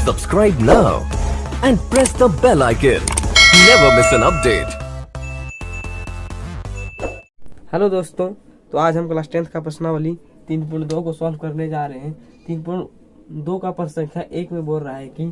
Subscribe now and press the bell icon. Never miss an update. Hello दोस्तों, तो आज हम क्लास 10th का प्रश्नावली 3.2 को सॉल्व करने जा रहे हैं। 3.2 का प्रश्न संख्या 1 में बोल रहा है कि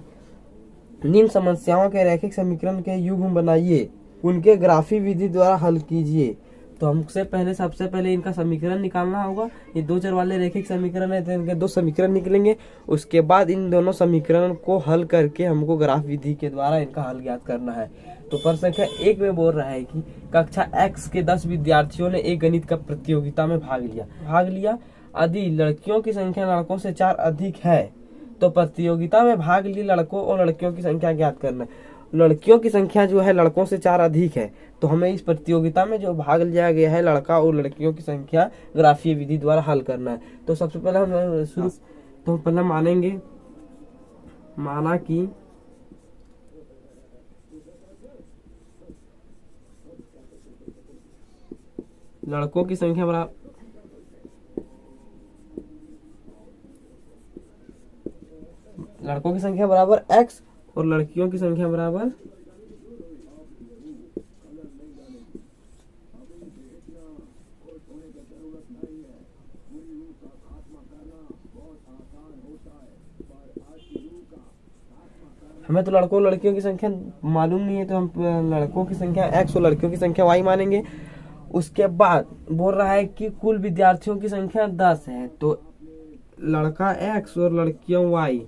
निम्न समस्याओं के रैखिक समीकरण के युग्म बनाइए, उनके ग्राफी विधि द्वारा हल कीजिए। तो हमसे सबसे पहले इनका समीकरण निकालना होगा। ये दो चर वाले रैखिक समीकरण है, तो इनके दो समीकरण निकलेंगे। उसके बाद इन दोनों समीकरण को हल करके हमको ग्राफ विधि के द्वारा इनका हल ज्ञात करना है। तो प्रश्न संख्या 1 में बोल रहा है कि कक्षा X के 10 विद्यार्थियों ने एक गणित का प्रतियोगिता में भाग लिया। यदि लड़कियों की संख्या लड़कों से 4 अधिक है तो प्रतियोगिता में भाग लिए लड़कों और लड़कियों की संख्या ज्ञात करना है। लड़कियों की संख्या जो है लड़कों से 4 अधिक है, तो हमें इस प्रतियोगिता में जो भाग लिया गया है लड़का और लड़कियों की संख्या ग्राफीय विधि द्वारा हल करना है। तो सबसे पहले हम पहले माना कि लड़कों की संख्या बराबर x और लड़कियों की संख्या बराबर हमें तो लड़कों और लड़कियों की संख्या मालूम नहीं है, तो हम लड़कों की संख्या x और लड़कियों की संख्या y मानेंगे। उसके बाद बोल रहा है कि कुल विद्यार्थियों की संख्या 10 है, तो लड़का x और लड़कियां y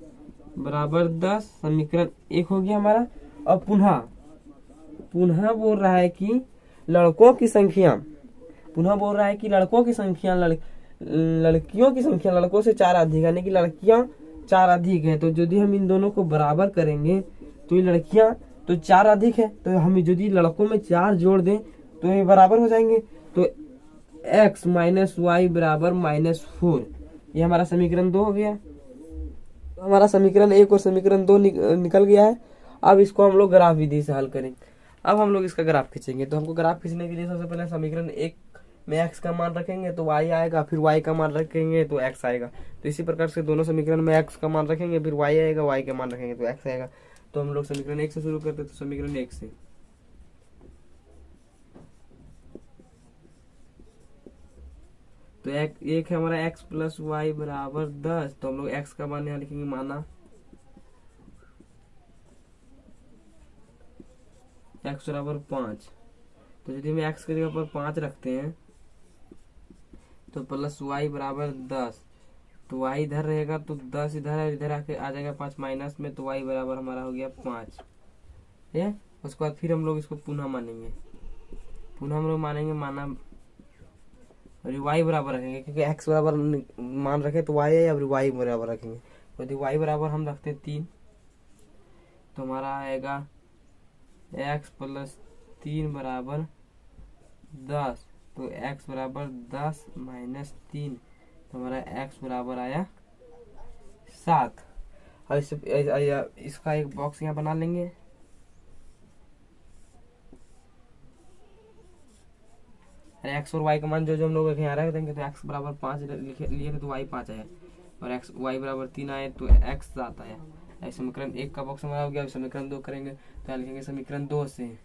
बराबर 10, समीकरण 1 हो गया हमारा। और पुनः बोल रहा है कि लड़कों की संख्या लड़कियों की संख्या लड़कों से 4 अधिक, यानी कि लड़कियां 4 अधिक है। तो यदि हम इन दोनों को बराबर करेंगे तो ये लड़कियां तो 4 अधिक है, तो हम यदि लड़कों में 4 जोड़ दें तो ये बराबर हो जाएंगे। तो x माइनस वाई बराबर -4, ये हमारा समीकरण 2 हो गया। तो हमारा समीकरण 1 और समीकरण 2 निकल गया है। अब इसको हम लोग ग्राफ विधि से हल करेंगे। अब हम लोग इसका ग्राफ खींचेंगे। तो हमको ग्राफ खींचने के लिए सबसे पहले समीकरण 1 में x का मान रखेंगे तो y आएगा, फिर y का मान रखेंगे तो x आएगा। तो इसी प्रकार से दोनों समीकरण में x का मान रखेंगे, फिर y आएगा, y का मान रखेंगे तो x आएगा। तो हम लोग समीकरण 1 से शुरू करते हैं। तो समीकरण 1 से तो एक है हमारा x प्लस वाई बराबर 10। तो हम लोग x का मान यहाँ लिखेंगे, माना x बराबर 5। तो यदि हम x की जगह पर 5 रखते हैं तो प्लस वाई बराबर 10, तो y इधर रहेगा तो 10 इधर है, इधर आके आ जाएगा 5 माइनस में, तो y बराबर हमारा हो गया 5 है। उसके बाद फिर हम लोग इसको पुनः हम लोग मानेंगे माना और y बराबर रखेंगे, क्योंकि x बराबर मान रखे तो y है, अब y बराबर रखेंगे। तो यदि y बराबर हम रखते हैं 3 तो हमारा आएगा x प्लस 3 बराबर 10। तो x बराबर 10 माइनस 3, तो हमारा x बराबर आया 7। और इसका एक बॉक्स यहाँ बना लेंगे। x और y का मान जो हम लोग यहाँ रख देंगे, तो x बराबर 5 लिए तो y 5 आया, और y बराबर 3 आए तो x 7 आया। समीकरण 1 का बॉक्स हमारा हो गया। समीकरण 2 करेंगे तो यहाँ लिखेंगे समीकरण 2 से।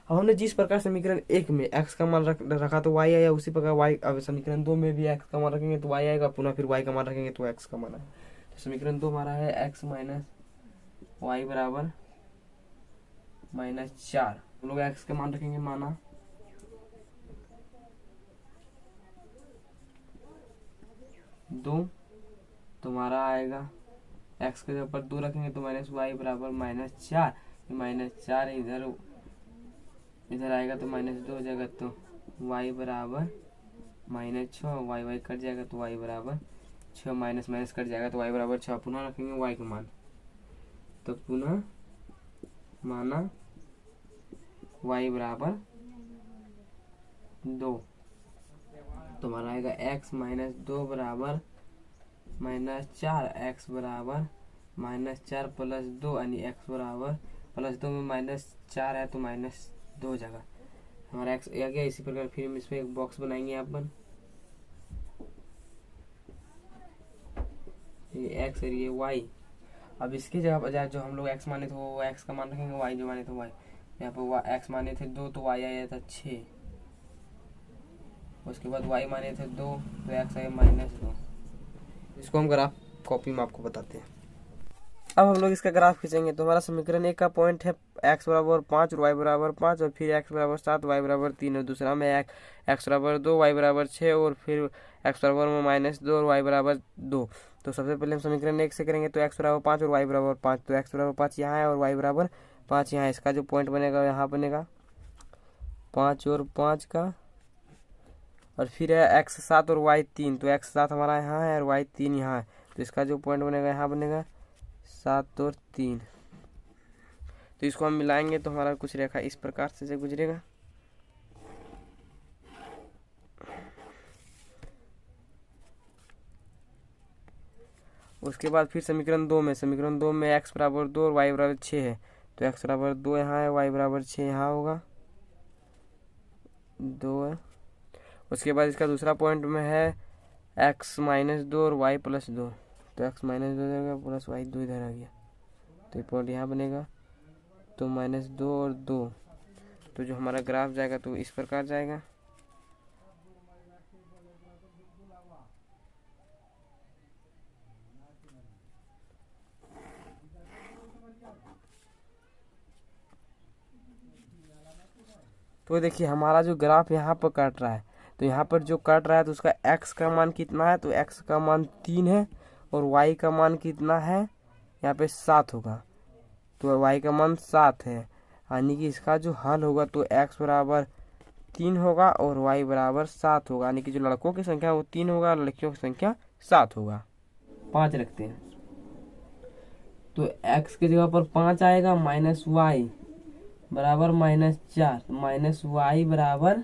हमने जिस प्रकार समीकरण 1 में x का मान रखा तो y आया, उसी प्रकार y अब समीकरण 2 में भी x का मान रखेंगे तो y आएगा, पुनः फिर y का मान रखेंगे तो x का मान आएगा। तो समीकरण 2 हमारा है x माइनस वाई बराबर -4। हम लोग x का मान रखेंगे, माना 2, तो हमारा आएगा x के ऊपर 2 रखेंगे तो माइनस वाई बराबर -4। -4 इधर आएगा तो -2 हो जाएगा, तो y बराबर -6, y कट जाएगा तो y बराबर 6, माइनस कट जाएगा तो y बराबर 6। पुनः रखेंगे y का मान, तो पुनः माना y बराबर 2, तो हमारा आएगा x माइनस 2 बराबर -4, x बराबर -4 प्लस 2, यानी x बराबर +2 में -4 है तो -2 जगह हमारा x आ गया। इसी प्रकार फिर हम इसमें एक बॉक्स बनाएंगे यहाँ पर। एक्स और ये वाई। अब इसकी जगह बजाय जो हम लोग एक्स माने थे वो एक्स का मान रखेंगे, वाई जो माने थे वाई। यहाँ पे एक्स माने थे 2 तो वाई आया था 6। उसके बाद वाई माने थे 2 तो एक्स आया -2। इसको हम ग्राफ कॉपी में आपको बताते हैं। अब हम लोग इसका ग्राफ खींचेंगे तो हमारा समीकरण एक का पॉइंट है x बराबर 5 और y बराबर 5 और फिर x बराबर 7 y बराबर 3 और दूसरा में x बराबर 2 y बराबर 6 और फिर x बराबर -2 और y बराबर 2। तो सबसे पहले हम समीकरण एक से करेंगे तो x बराबर 5 और y बराबर 5, तो x बराबर 5 यहाँ है और y बराबर 5 यहाँ है। इसका जो पॉइंट बनेगा यहाँ बनेगा 5 और 5 का, और फिर है x 7 और y 3, तो x 7 हमारा यहाँ है और y 3 यहाँ है। तो इसका जो पॉइंट बनेगा यहाँ बनेगा 7 और 3। तो इसको हम मिलाएंगे तो हमारा कुछ रेखा इस प्रकार से गुजरेगा। उसके बाद फिर समीकरण 2 में x बराबर 2 और y बराबर 6 है, तो x बराबर 2 यहाँ है, y बराबर 6 यहाँ होगा 2 है। उसके बाद इसका दूसरा पॉइंट में है x -2 और y +2, तो x -2 देगा प्लस y 2 इधर आ गया, तो ये पॉइंट यहाँ बनेगा। तो -2 और 2, तो जो हमारा ग्राफ जाएगा तो इस प्रकार जाएगा। तो देखिए हमारा जो ग्राफ यहाँ पर काट रहा है, तो यहाँ पर जो काट रहा है तो उसका x का मान कितना है, तो x का मान 3 है और y का मान कितना है, यहाँ पे 7 होगा, तो y का मान 7 है। यानी कि इसका जो हल होगा तो x बराबर 3 होगा और y बराबर 7 होगा। यानी कि जो लड़कों की संख्या वो 3 होगा और लड़कियों की संख्या 7 होगा। 5 रखते हैं तो x की जगह पर 5 आएगा, -y बराबर -4, -y बराबर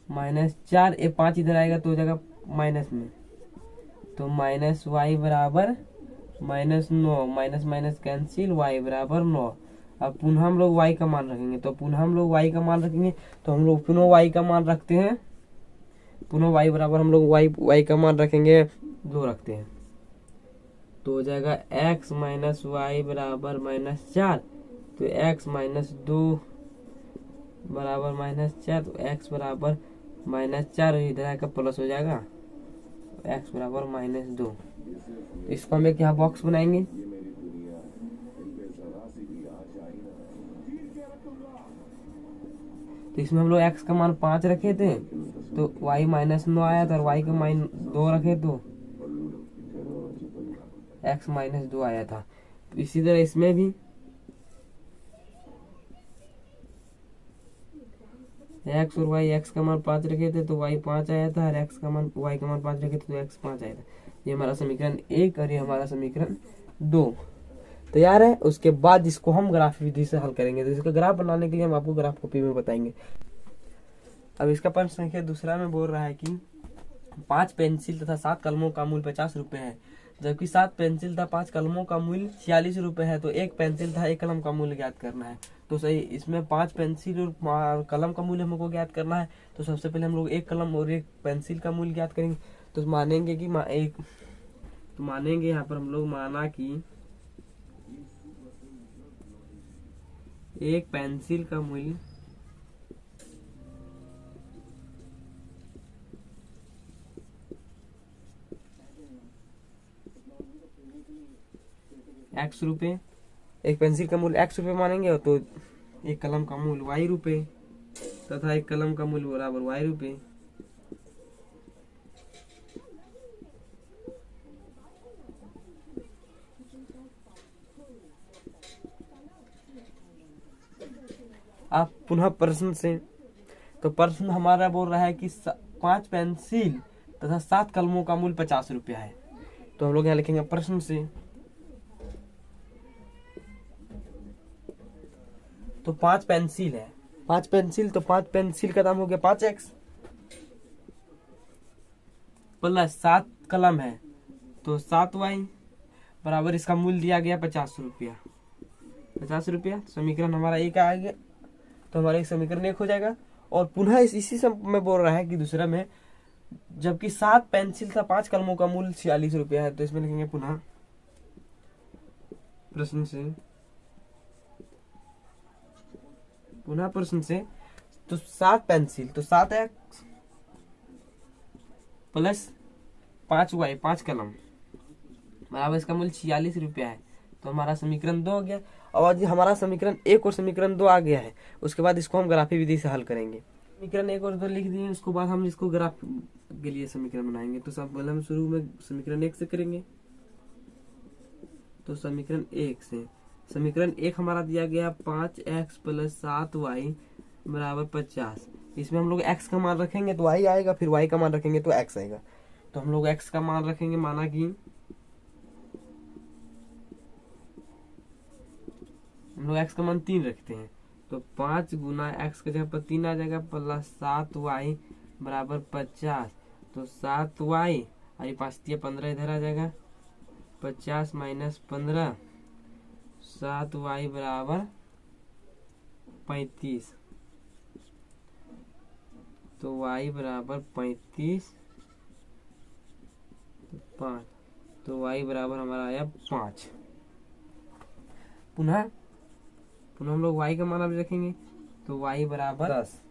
-4, ये 5 इधर आएगा तो हो जाएगा माइनस में, तो -y बराबर -9, माइनस माइनस कैंसिल, y बराबर 9। अब पुनः हम लोग y का मान रखेंगे, तो पुनः हम लोग y का मान रखेंगे तो हम लोग पुनः y का मान रखते हैं, पुनः y बराबर हम लोग y का मान रखेंगे 2 रखते हैं, तो हो जाएगा x -y बराबर -4, तो x -2 बराबर -4, तो x बराबर -4 इधर आकर प्लस हो जाएगा, x बराबर -2। इसको हम एक यहाँ बॉक्स बनाएंगे, तो इसमें हम लोग x का मान 5 रखे थे तो y -9 आया था, और y का मान 2 रखे तो x -2 आया था। तो इसी तरह इसमें भी x और y, x का मान 5 रखे थे तो y 5 आया था, और y का मान 5 रखे थे तो x 5 आया था। ये हमारा समीकरण 1 और ये हमारा समीकरण 2 तैयार है। उसके बाद इसको हम ग्राफ विधि से हल करेंगे। तो इसका ग्राफ बनाने के लिए हम आपको ग्राफ कॉपी में बताएंगे। अब इसका प्रश्न संख्या दूसरा में बोल रहा है कि 5 पेंसिल तथा 7 कलमों का मूल्य 50 रुपए है, जबकि 7 पेंसिल तथा 5 कलमों का मूल्य 46 रुपए है, तो 1 पेंसिल तथा 1 कलम का मूल्य ज्ञात करना है। तो सही, इसमें 5 पेंसिल और कलम का मूल्य हमको ज्ञात करना है। तो सबसे पहले हम लोग 1 कलम और 1 पेंसिल का मूल्य ज्ञात करेंगे। तो मानेंगे कि यहाँ पर हम लोग माना कि 1 पेंसिल का मूल्य x रुपए, 1 पेंसिल का मूल्य x रुपए मानेंगे, तो 1 कलम का मूल्य y रुपए तथा 1 कलम का मूल्य बराबर y रुपए। आप पुनः प्रश्न से, तो प्रश्न हमारा बोल रहा है कि 5 पेंसिल तथा 7 कलमों का मूल्य 50 रुपया है। तो हम लोग यहाँ लिखेंगे प्रश्न से, तो 5 पेंसिल है, 5 पेंसिल, तो 5 पेंसिल का दाम हो गया 5x प्लस 7 कलम है तो 7y बराबर इसका मूल्य दिया गया 50 रुपया। 50 रुपया समीकरण हमारा एक आ गया, तो हमारा एक समीकरण 1 हो जाएगा। और पुनः इसी से में बोल रहा है कि दूसरा में जबकि 7 पेंसिल था 5 कलमों का मूल्य 46 रुपया है। तो इसमें लिखेंगे पुनः प्रश्न से तो 7 पेंसिल तो 7x प्लस 5y 5 कलम बराबर इसका मूल्य 46 रुपया है। तो हमारा समीकरण 2 हो गया। और हमारा समीकरण 1 और समीकरण 2 आ गया है। उसके बाद इसको हम ग्राफी विधि से हल करेंगे। समीकरण 1 और 2 लिख दिए, उसके बाद हम इसको ग्राफ के लिए समीकरण बनाएंगे। तो सब पहले हम शुरू में समीकरण 1 से करेंगे। तो समीकरण 1 हमारा दिया गया 5x प्लस 7y बराबर 50। इसमें हम लोग x का मान रखेंगे तो y आएगा, फिर y का मान रखेंगे तो x आएगा। तो हम लोग x का मान रखेंगे, माना कि हम लोग x का मान 3 रखते हैं। तो 5 गुना x के जगह पर 3 आ जाएगा प्लस 7y बराबर 50। तो 7y और ये 5 दिया 15 इधर आ जाएगा, 50 माइनस 15 7y बराबर 35। तो y बराबर 35 तो 5, तो y बराबर हमारा आया 5। पुनः हम लोग y का मान अभी रखेंगे। तो y बराबर 10।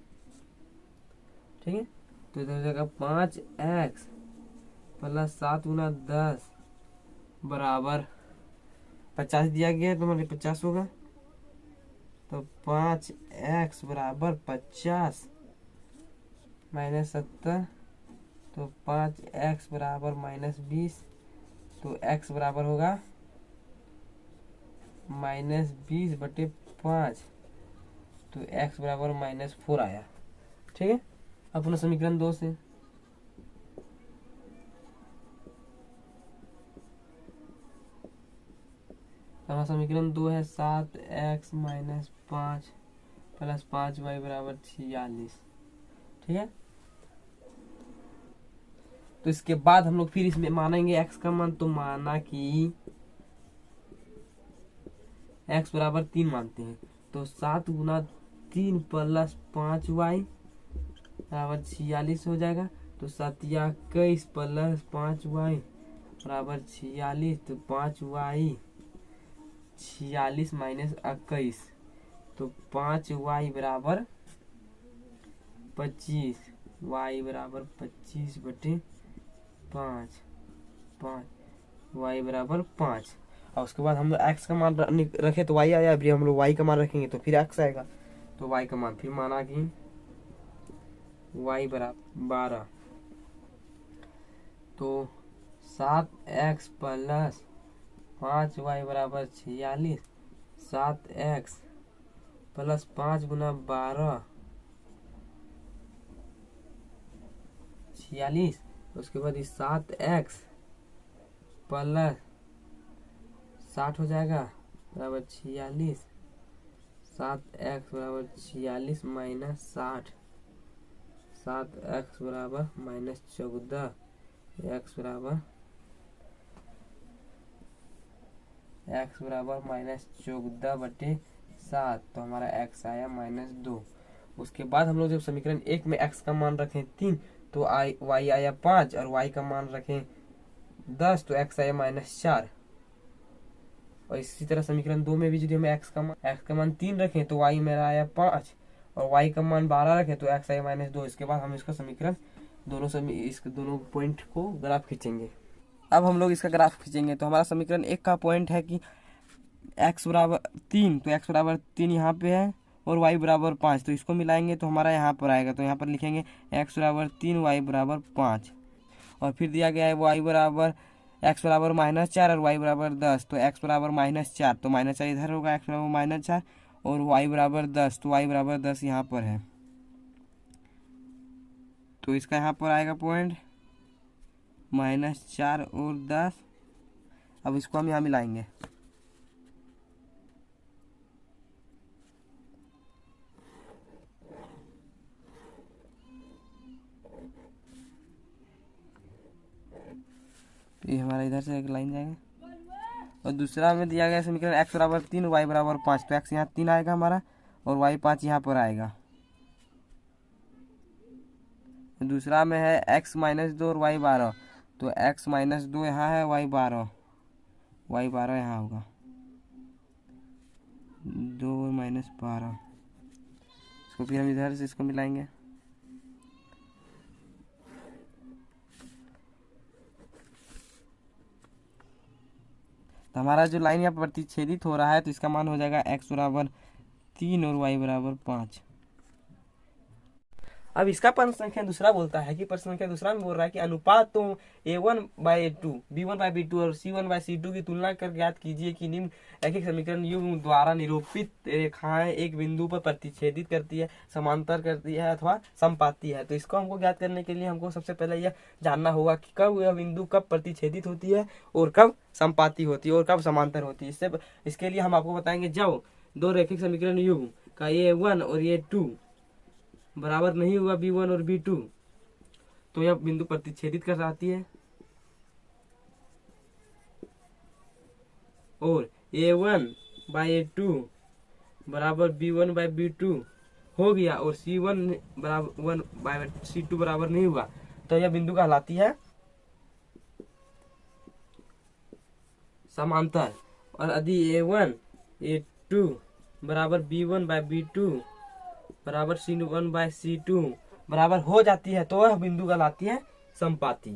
ठीक है, तो इधर हो जाएगा 5x प्लस 7 गुना 10 बराबर 50 दिया गया है तो हमारे 50 होगा। तो 5x बराबर 50 माइनस 70। तो 5x बराबर माइनस 20। तो x बराबर होगा माइनस 20/5। तो x बराबर माइनस 4 आया। ठीक है, अब पुनः समीकरण 2 से हमारा समीकरण 2 है 7x माइनस 5 प्लस 5y बराबर 46। ठीक है, तो इसके बाद हम लोग फिर इसमें मानेंगे x का मान। तो माना कि x बराबर 3 मानते हैं। तो 7 गुना 3 प्लस 5y बराबर 46 हो जाएगा। तो 7 या 21 प्लस 5y बराबर 46। तो 5y 46 माइनस 21। तो 5y बराबर 25। y बराबर 25/5 y बराबर 5। और उसके बाद हम लोग x का मान रखे तो y आया, अभी हम लोग y का मान रखेंगे तो फिर x आएगा। तो y का मान फिर माना कि y बराबर 12। तो 7x प्लस 5y बराबर 46। 7x प्लस 5 गुना 12 46। उसके बाद 7x प्लस 60 हो जाएगा बराबर 46। 7x बराबर 46 माइनस 60। 7x बराबर माइनस 14। x बराबर माइनस 14/7। तो हमारा x आया माइनस 2। उसके बाद हम लोग जब समीकरण 1 में x का मान रखें 3 तो y आया 5 और y का मान रखें 10 तो x आया माइनस 4। और इसी तरह समीकरण 2 में भी यदि हमें x का मान 3 रखें तो y मेरा आया 5 और y का मान 12 रखें तो x आया माइनस 2। इसके बाद हम इसका समीकरण दोनों पॉइंट को ग्राफ खींचेंगे। अब हम लोग इसका ग्राफ खींचेंगे। तो हमारा समीकरण 1 का पॉइंट है कि x बराबर 3, तो x बराबर 3 यहाँ पे है और y बराबर 5। तो इसको मिलाएंगे तो हमारा यहाँ पर आएगा। तो यहाँ पर लिखेंगे x बराबर 3 y बराबर 5। और फिर दिया गया है x बराबर माइनस 4 और y बराबर 10। तो x बराबर माइनस 4 तो माइनस 4 इधर होगा, x बराबर माइनस 4 और y बराबर 10 तो y बराबर 10 यहाँ पर है। तो इसका यहाँ पर आएगा पॉइंट -4 और 10। अब इसको हम यहाँ मिलाएंगे। ये हमारा इधर से एक लाइन जाएगा और दूसरा में दिया गया समीकरण x बराबर 3 y बराबर 5। तो x यहाँ 3 आएगा हमारा और y 5 यहाँ पर आएगा। दूसरा में है x-2 और y12, तो x-2 यहाँ है, y12 यहाँ होगा, 2 और -12। इसको फिर हम इधर से इसको मिलाएंगे, तो हमारा जो लाइन यहाँ प्रतिच्छेदित हो रहा है तो इसका मान हो जाएगा x बराबर 3 और y बराबर 5। अब इसका प्रश्न संख्या दूसरा बोलता है कि प्रश्न संख्या दूसरा में बोल रहा है कि अनुपात तो a1/a2, b1/b2 और c1/c2 की तुलना कर ज्ञात कीजिए कि निम्न रैखिक समीकरण युग्म द्वारा निरूपित रेखाएं एक बिंदु पर प्रतिच्छेदित करती है, समांतर करती है अथवा समपाती है। तो इसको हमको ज्ञात करने के लिए हमको सबसे पहले यह जानना होगा कि कब यह बिंदु कब प्रतिच्छेदित होती है और कब समपाती होती है और कब समांतर होती है। इसके लिए हम आपको बताएंगे, जब दो रैखिक समीकरण युग्म का a1 और a2 बराबर नहीं हुआ b1 और b2, तो यह बिंदु प्रतिच्छेदित कर जाती है, और a1/a2 बराबर b1/b2 हो गया और c1 बराबर 1/c2 बराबर नहीं हुआ, तो यह बिंदु कहलाती है समांतर। और यदि a1/a2 बराबर b1/b2 बराबर c1/c2 बराबर हो जाती है, तो वह बिंदु कहलाती है समपाती।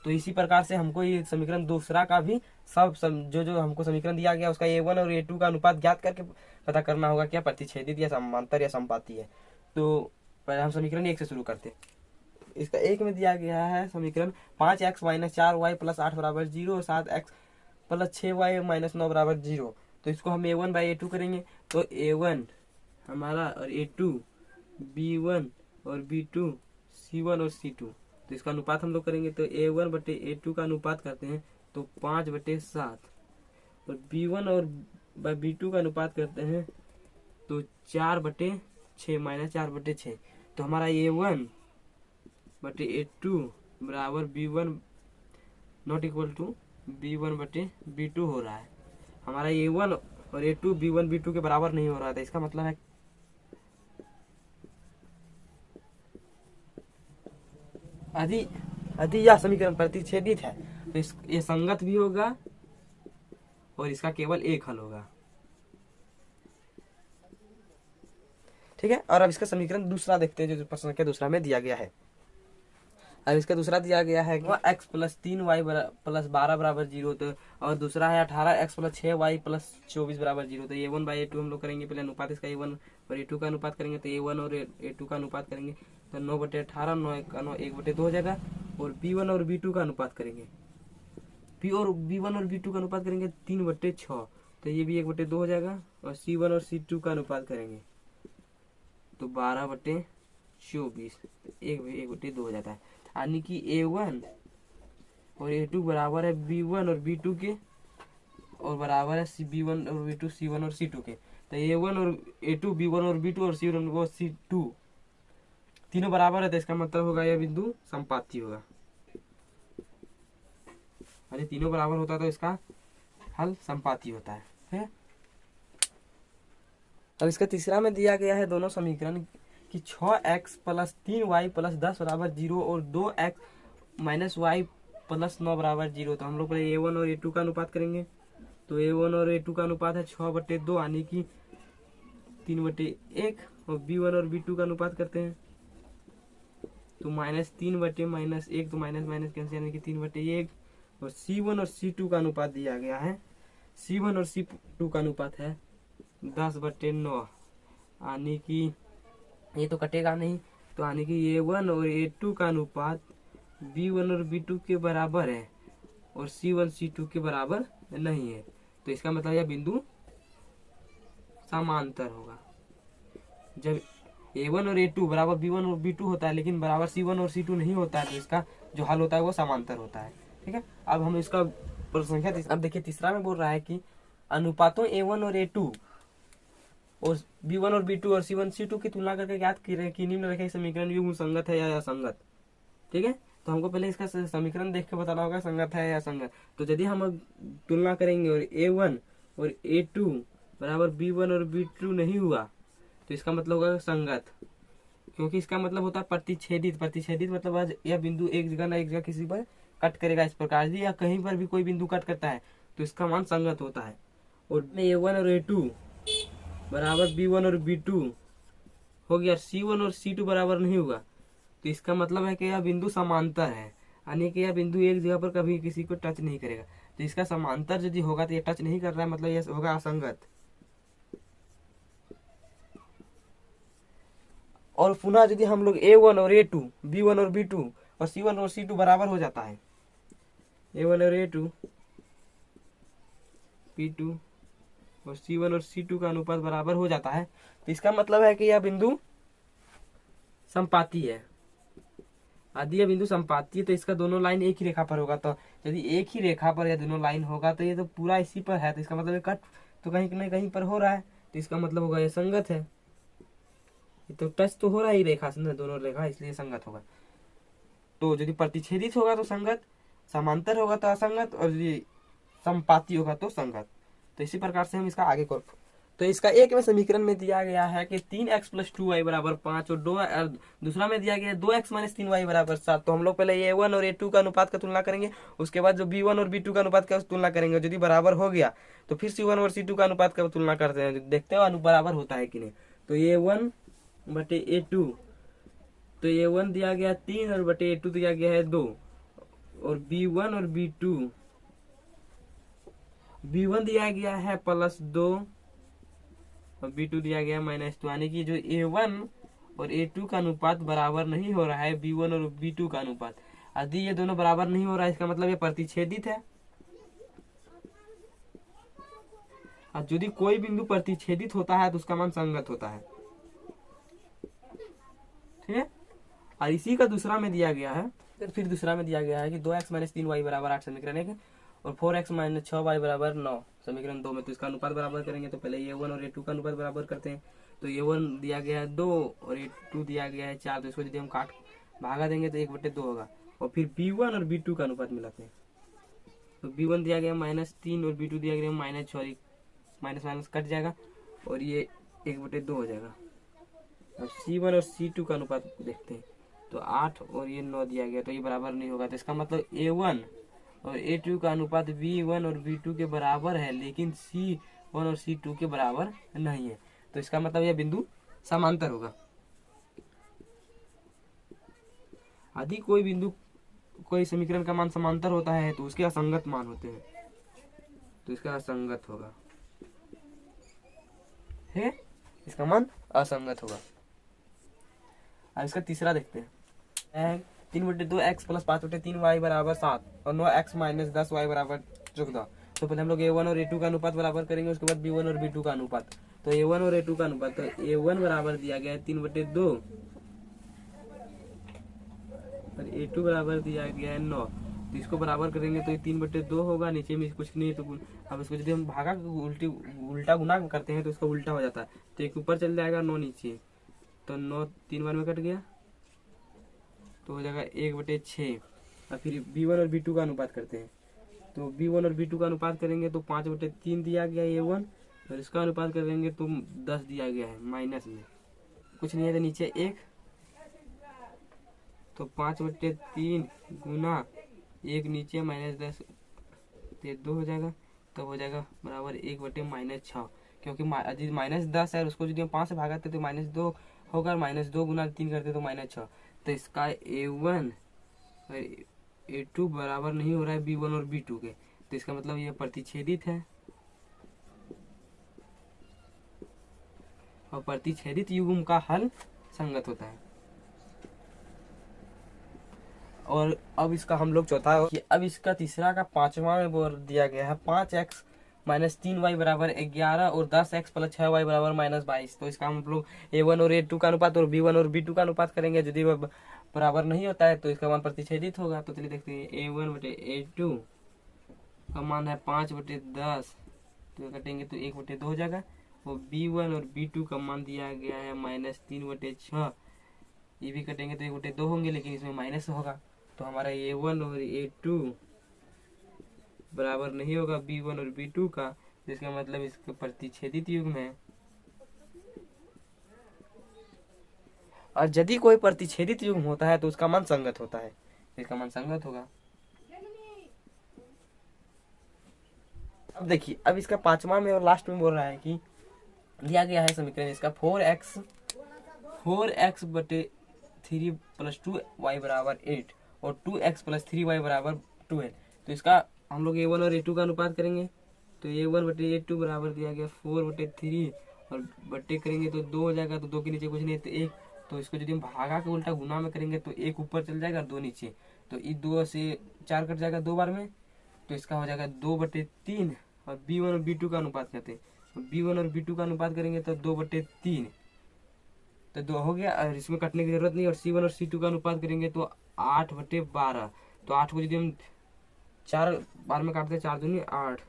तो इसी प्रकार से हमको ये समीकरण दूसरा का भी जो हमको समीकरण दिया गया उसका a1 और a2 का अनुपात ज्ञात करके पता करना होगा क्या प्रतिच्छेदित या समांतर या समपाती है। तो पहले हम समीकरण 1 से शुरू करते हैं। इसका 1 में दिया गया है समीकरण 5x - 4y + 8 बराबर 0 और 7x + 6y - 9 बराबर 0। तो इसको हम a1/a2 करेंगे, तो a1 हमारा और a2 b1 और b2 c1 और c2, तो इसका अनुपात हम लोग करेंगे, तो a1/a2 का अनुपात करते हैं तो 5/7 और b1 और b2 का अनुपात करते हैं तो 4/6 -4/6। तो हमारा a1/a2 बराबर b1 not equal to b1/b2 हो रहा है। हमारा a1 और a2 b1 b2 के बराबर नहीं हो रहा था, इसका मतलब है यदि यह समीकरण प्रतिच्छेदित है तो ये संगत भी होगा और इसका केवल एक हल होगा। ठीक है, और अब इसका समीकरण दूसरा देखते हैं जो प्रश्न के दूसरा में दिया गया है। अब इसका दूसरा दिया गया है कि x + 3y + 12 बराबर 0, तो और दूसरा है 18x + 6y + 24 बराबर 0। तो a1/a2 हम लोग करेंगे, पहले अनुपात इसका a1 और a2 का अनुपात करेंगे, तो a1 और a2 का अनुपात करेंगे तो 9/18 9 का 9 1/2 हो जाएगा, और b1 और b2 का अनुपात करेंगे, b1 और b2 का अनुपात करेंगे 3/6, तो ये भी 1/2 हो जाएगा, और c1 और c2 का अनुपात करेंगे तो 12/24, 1/2 हो जाता है। यानी कि a1 और a2 बराबर है b1 और b2 के, और बराबर है b1 और b2 c1 और c2 के। तो a1 और a2 b1 और b2 और c1 और c2 तीनों बराबर है, तो इसका मतलब होगा यह बिंदु समपाती होगा। अरे तीनों बराबर होता है तो इसका हल समपाती होता है। अब इसका तीसरा में दिया गया है दोनों समीकरण कि 6x + 3y + 10 बराबर 0 और 2x - y + 9 बराबर 0। तो हम लोग पहले a1 और a2 का अनुपात करेंगे, तो a1 और a2 का अनुपात है 6/2 यानी कि 3/1, और b1 और b2 का अनुपात करते हैं तो -3/-1, तो माइनस कैंसिल यानी कि 3/1, और c1 और c2 का अनुपात दिया गया है, c1 और c2 का अनुपात है 10/9, यानी कि ये तो कटेगा नहीं, तो यानी कि a1 और a2 का अनुपात b1 और b2 के बराबर है और c1 c2 के बराबर नहीं है, तो इसका मतलब यह बिंदु समांतर होगा। जब a1 और a2 बराबर b1 और b2 होता है लेकिन बराबर c1 और c2 नहीं होता है, तो इसका जो हल होता है वो समांतर होता है। ठीक है, अब हम इसका संख्या अब देखिए तीसरा में बोल रहा है कि अनुपातों a1 और a2 और b1 और b2 और c1 c2 की तुलना करके ज्ञात करें कि निम्नलिखित समीकरण युग्म संगत है या असंगत। ठीक है, तो हमको पहले इसका समीकरण देख के बताना होगा संगत है या असंगत। तो यदि हम तुलना करेंगे और a1 और a2 बराबर b1 और b2 नहीं हुआ, तो इसका मतलब होगा संगत। क्योंकि इसका मतलब होता है प्रतिच्छेदित। प्रतिच्छेदित मतलब आज यह बिंदु एक जगह ना एक जगह किसी पर कट करेगा इस प्रकार से, या कहीं पर भी कोई बिंदु कट करता है तो इसका मान संगत होता है। और A1 और A2 बराबर B1 और B2 हो गया, C1 और C2 बराबर नहीं होगा तो इसका मतलब है कि यह बिंदु समांतर है, यानी कि यह बिंदु एक जगह पर कभी किसी को टच नहीं करेगा। तो इसका समांतर यदि होगा तो ये टच नहीं कर रहा है, मतलब यह होगा असंगत। और पुनः यदि हम लोग A1 और A2, B1 और B2 और C1 और C2 बराबर हो जाता है, A1 और A2, B2 और C1 और C2 का अनुपात बराबर हो जाता है तो इसका मतलब है कि यह बिंदु संपाती है। यदि यह बिंदु संपाती है तो इसका दोनों लाइन एक ही रेखा पर होगा। तो यदि एक ही रेखा पर यह दोनों लाइन होगा तो ये तो पूरा इसी पर है, तो इसका मतलब कट तो कहीं न कहीं पर हो रहा है, तो इसका मतलब होगा ये संगत है। ये तो टच तो हो रहा ही रेखा से ना, दोनों रेखा, इसलिए संगत होगा। तो यदि प्रतिच्छेदित होगा तो संगत, समांतर होगा तो असंगत, और यदि संपाती होगा तो संगत। तो इसी प्रकार से हम इसका आगे कर। तो इसका एक में समीकरण में दिया गया है कि 3x + 2y बराबर 5 और दूसरा में दिया गया है 2x - 3y बराबर 7। तो हम लोग पहले A1 और A2 का अनुपात का तुलना करेंगे, उसके बाद जो B1 और B2 का अनुपात का तुलना करेंगे। यदि बराबर हो गया तो फिर C1 और C2 का अनुपात का तुलना करते हैं, देखते हैं बराबर होता है कि नहीं। तो A1 बटे A2, तो A1 दिया गया 3 और बटे A2 दिया गया है 2, और B1 और B2, B1 दिया गया है +2 और B2 दिया गया है -2, यानी कि जो A1 और A2 का अनुपात बराबर नहीं हो रहा है, B1 और B2 का अनुपात, यदि ये दोनों बराबर नहीं हो रहा है इसका मतलब ये प्रतिच्छेदित है। और यदि कोई बिंदु प्रतिच्छेदित होता है तो उसका मान संगत होता है, ठीक है। और इसी का दूसरा में दिया गया है, फिर दूसरा में दिया गया है कि 2x - 3y बराबर 8 समीकरण 1 और 4x - 6y बराबर 9 समीकरण 2 में। तो इसका अनुपात बराबर करेंगे तो पहले A1 और A2 का अनुपात बराबर करते हैं। तो A1 दिया गया है 2 और A2 दिया गया है 4, तो इसको यदि हम काट भागा देंगे तो 1/2 होगा। और फिर B1 और B2 का अनुपात मिलाते हैं, तो B1 दिया गया -3 और B2 दिया गया -6, माइनस माइनस कट जाएगा और ये 1/2 हो जाएगा। अब C1 और C2 का अनुपात देखते हैं, तो 8 और ये 9 दिया गया, तो ये बराबर नहीं होगा। तो इसका मतलब A1 और A2 का अनुपात B1 और B2 के बराबर है, लेकिन C1 और C2 के बराबर नहीं है। तो इसका मतलब यह बिंदु समांतर होगा। यदि कोई बिंदु, कोई समीकरण का मान समांतर होता है तो उसके असंगत मान होते हैं, तो इसका असंगत होगा, है इसका मान असंगत होगा। अब इसका तीसरा देखते हैं, 3/2x + 5/3y बराबर 7 और 9x - 10y बराबर 14। तो पहले हम लोग A1 और A2 का अनुपात बराबर करेंगे, उसके बाद B1 और B2 का अनुपात। तो A1 और A2 का अनुपात, तो A1 बराबर दिया गया है 3/2 और A2 बराबर दिया गया है 9। तो इसको बराबर करेंगे तो ये 3/2 होगा, नीचे में कुछ नहीं है तो अब इसको यदि हम भागा उल्टा गुना करते हैं तो इसका उल्टा हो जाता है, तो एक ऊपर चल जाएगा 9 नीचे, तो 9 3 बार में कट गया तो हो जाएगा 1/6। और फिर B1 और B2 का अनुपात करते हैं, तो B1 और B2 का अनुपात करेंगे तो 5/3 दिया गया है A1, और इसका अनुपात करेंगे तो 10 दिया गया है, माइनस में कुछ नहीं है तो नीचे 1, तो 5/3 गुना 1 नीचे -10, तो 2 हो जाएगा, तो हो जाएगा बराबर 1/-6, क्योंकि यदि -10 है उसको यदि हम 5 से भागाते तो -2 होगा, -2 गुना 3 करते तो -6। तो इसका A1 और A2 बराबर नहीं हो रहा है B1 और B2 के, तो इसका मतलब ये प्रतिच्छेदित है, और प्रतिच्छेदित युग्म का हल संगत होता है। और अब इसका हम लोग चौथा, अब इसका तीसरा का 5वां में बोल दिया गया है 5x - 3y बराबर 11 और 10x + 6y बराबर -22। तो इसका हम लोग A1 और A2 का अनुपात और B1 और B2 का अनुपात करेंगे, यदि वह बराबर नहीं होता है तो इसका मान प्रतिच्छेदित होगा। तो चलिए देखते हैं, A1/A2 का मान है 5/10, तो कटेंगे तो 1/2 हो जाएगा। और B1 और B2 का मान दिया गया है -3/6, ये भी कटेंगे तो 1/2 होंगे, लेकिन इसमें माइनस होगा, तो हमारा A1 और A2 बराबर नहीं होगा B1 और B2 का, जिसका मतलब इसका प्रतिच्छेदित युग्म है। और यदि कोई प्रतिच्छेदित युग्म होता है तो उसका मान संगत होता है, इसका मान संगत होगा। अब देखिए, अब इसका पांचवा में और लास्ट में बोल रहा है कि दिया गया है समीकरण इसका 4x बटे 3 + 2y बराबर 8 और 2x + 3y बराबर 12। तो इसका हम लोग a1 और a2 का अनुपात करेंगे। तो a1 बटे a2 बराबर दिया गया 4/3 और बटे करेंगे तो 2 हो जाएगा, तो 2 के नीचे कुछ नहीं है तो 1। तो इसको यदि हम भागा के उल्टा गुना में करेंगे तो 1 ऊपर चल जाएगा और 2 नीचे, तो इस 2 से 4 कट जाएगा 2 बार में। तो इसका हो जाएगा 2/3 और b1 और b2 का अनुपात करते हैं। तो b1 और b2 का अनुपात करेंगे तो 2/3, तो 2 हो गया और इसमें कटने की जरूरत नहीं। और c1 और c2 का अनुपात करेंगे तो 8/12। तो 8 को यदि हम 4 बार में काटते हैं, 4 दूनी 8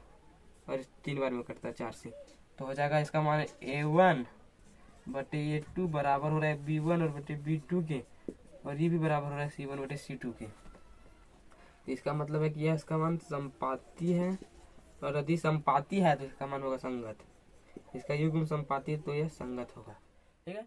और 3 बार में कटता है 4 से, तो हो जाएगा इसका मान a1 बटे a2 बराबर हो रहा है b1 और बटे b2 के, और ये भी बराबर हो रहा है c1 बटे c2 के। तो इसका मतलब है कि यह इसका मान संपाती है, और यदि संपाती है तो इसका मान होगा संगत। इसका युग्म संपाती है तो यह संगत होगा। ठीक है।